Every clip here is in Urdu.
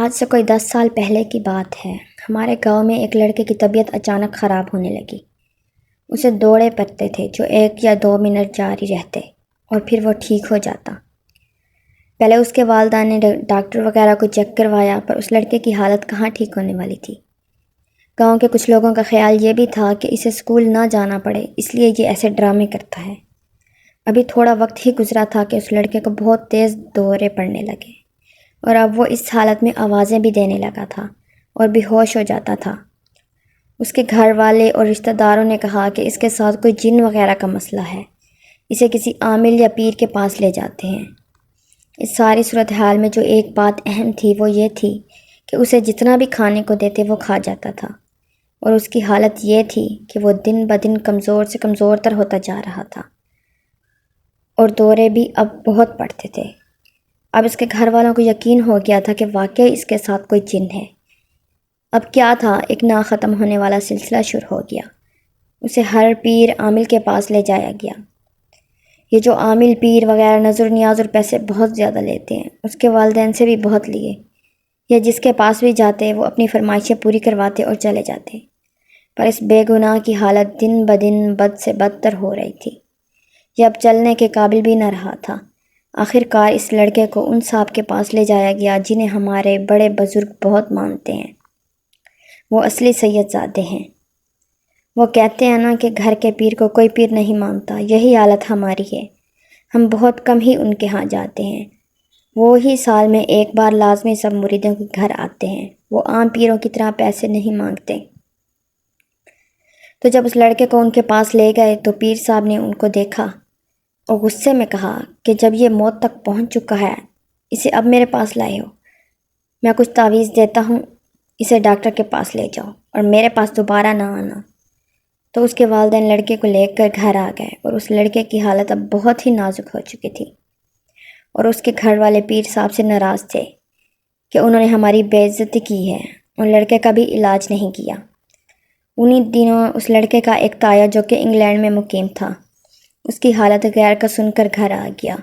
آج سے کوئی 10 سال پہلے کی بات ہے۔ ہمارے گاؤں میں ایک لڑکے کی طبیعت اچانک خراب ہونے لگی۔ اسے دوڑے پڑتے تھے جو 1 یا 2 منٹ جاری رہتے اور پھر وہ ٹھیک ہو جاتا۔ پہلے اس کے والدین نے ڈاکٹر وغیرہ کو چیک کروایا، پر اس لڑکے کی حالت کہاں ٹھیک ہونے والی تھی۔ گاؤں کے کچھ لوگوں کا خیال یہ بھی تھا کہ اسے اسکول نہ جانا پڑے، اس لیے یہ ایسے ڈرامے کرتا ہے۔ ابھی تھوڑا وقت ہی گزرا تھا کہ اس لڑکے کو بہت تیز دورے پڑنے لگے، اور اب وہ اس حالت میں آوازیں بھی دینے لگا تھا اور بے ہوش ہو جاتا تھا۔ اس کے گھر والے اور رشتہ داروں نے کہا کہ اس کے ساتھ کوئی جن وغیرہ کا مسئلہ ہے، اسے کسی عامل یا پیر کے پاس لے جاتے ہیں۔ اس ساری صورتحال میں جو ایک بات اہم تھی وہ یہ تھی کہ اسے جتنا بھی کھانے کو دیتے وہ کھا جاتا تھا، اور اس کی حالت یہ تھی کہ وہ دن بدن کمزور سے کمزور تر ہوتا جا رہا تھا، اور دورے بھی اب بہت پڑتے تھے۔ اب اس کے گھر والوں کو یقین ہو گیا تھا کہ واقعی اس کے ساتھ کوئی جن ہے۔ اب کیا تھا، ایک نہ ختم ہونے والا سلسلہ شروع ہو گیا۔ اسے ہر پیر عامل کے پاس لے جایا گیا۔ یہ جو عامل پیر وغیرہ نظر نیاز اور پیسے بہت زیادہ لیتے ہیں، اس کے والدین سے بھی بہت لیے۔ یہ جس کے پاس بھی جاتے وہ اپنی فرمائشیں پوری کرواتے اور چلے جاتے، پر اس بے گناہ کی حالت دن بدن بد سے بدتر ہو رہی تھی۔ یہ اب چلنے کے قابل بھی نہ رہا تھا۔ آخر کار اس لڑکے کو ان صاحب کے پاس لے جایا گیا جنہیں ہمارے بڑے بزرگ بہت مانتے ہیں۔ وہ اصلی سید زادے ہیں۔ وہ کہتے ہیں نا کہ گھر کے پیر کو کوئی پیر نہیں مانتا، یہی حالت ہماری ہے۔ ہم بہت کم ہی ان کے ہاں جاتے ہیں۔ وہ ہی سال میں ایک بار لازمی سب مریدوں کے گھر آتے ہیں۔ وہ عام پیروں کی طرح پیسے نہیں مانگتے۔ تو جب اس لڑکے کو ان کے پاس لے گئے تو پیر صاحب نے ان کو دیکھا اور غصے میں کہا کہ جب یہ موت تک پہنچ چکا ہے، اسے اب میرے پاس لائے ہو، میں کچھ تعویذ دیتا ہوں، اسے ڈاکٹر کے پاس لے جاؤ اور میرے پاس دوبارہ نہ آنا۔ تو اس کے والدین لڑکے کو لے کر گھر آ گئے، اور اس لڑکے کی حالت اب بہت ہی نازک ہو چکی تھی، اور اس کے گھر والے پیر صاحب سے ناراض تھے کہ انہوں نے ہماری بے عزتی کی ہے اور لڑکے کا بھی علاج نہیں کیا۔ انہی دنوں اس لڑکے کا ایک تایا جو کہ انگلینڈ میں مقیم تھا، اس کی حالت غیر کا سن کر گھر آ گیا،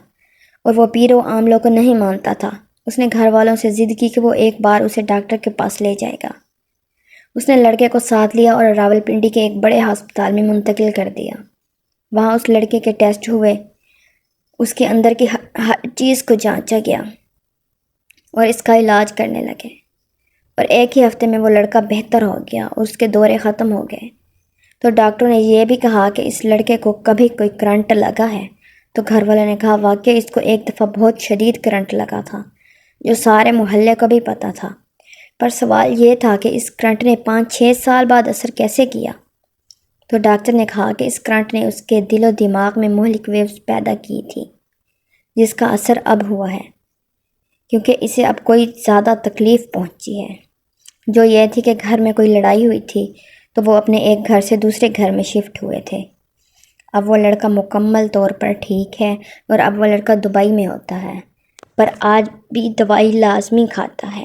اور وہ پیر و عاملوں کو نہیں مانتا تھا۔ اس نے گھر والوں سے ضد کی کہ وہ ایک بار اسے ڈاکٹر کے پاس لے جائے گا۔ اس نے لڑکے کو ساتھ لیا اور راولپنڈی کے ایک بڑے ہسپتال میں منتقل کر دیا۔ وہاں اس لڑکے کے ٹیسٹ ہوئے، اس کے اندر کی ہر چیز کو جانچا گیا اور اس کا علاج کرنے لگے، اور ایک ہی ہفتے میں وہ لڑکا بہتر ہو گیا اور اس کے دورے ختم ہو گئے۔ تو ڈاکٹروں نے یہ بھی کہا کہ اس لڑکے کو کبھی کوئی کرنٹ لگا ہے؟ تو گھر والوں نے کہا واقعی اس کو ایک دفعہ بہت شدید کرنٹ لگا تھا، جو سارے محلے کو بھی پتہ تھا، پر سوال یہ تھا کہ اس کرنٹ نے 5-6 سال بعد اثر کیسے کیا؟ تو ڈاکٹر نے کہا کہ اس کرنٹ نے اس کے دل و دماغ میں مہلک ویوز پیدا کی تھی، جس کا اثر اب ہوا ہے، کیونکہ اسے اب کوئی زیادہ تکلیف پہنچی ہے، جو یہ تھی کہ گھر میں کوئی لڑائی ہوئی تھی تو وہ اپنے ایک گھر سے دوسرے گھر میں شفٹ ہوئے تھے۔ اب وہ لڑکا مکمل طور پر ٹھیک ہے، اور اب وہ لڑکا دبئی میں ہوتا ہے، پر آج بھی دوائی لازمی کھاتا ہے۔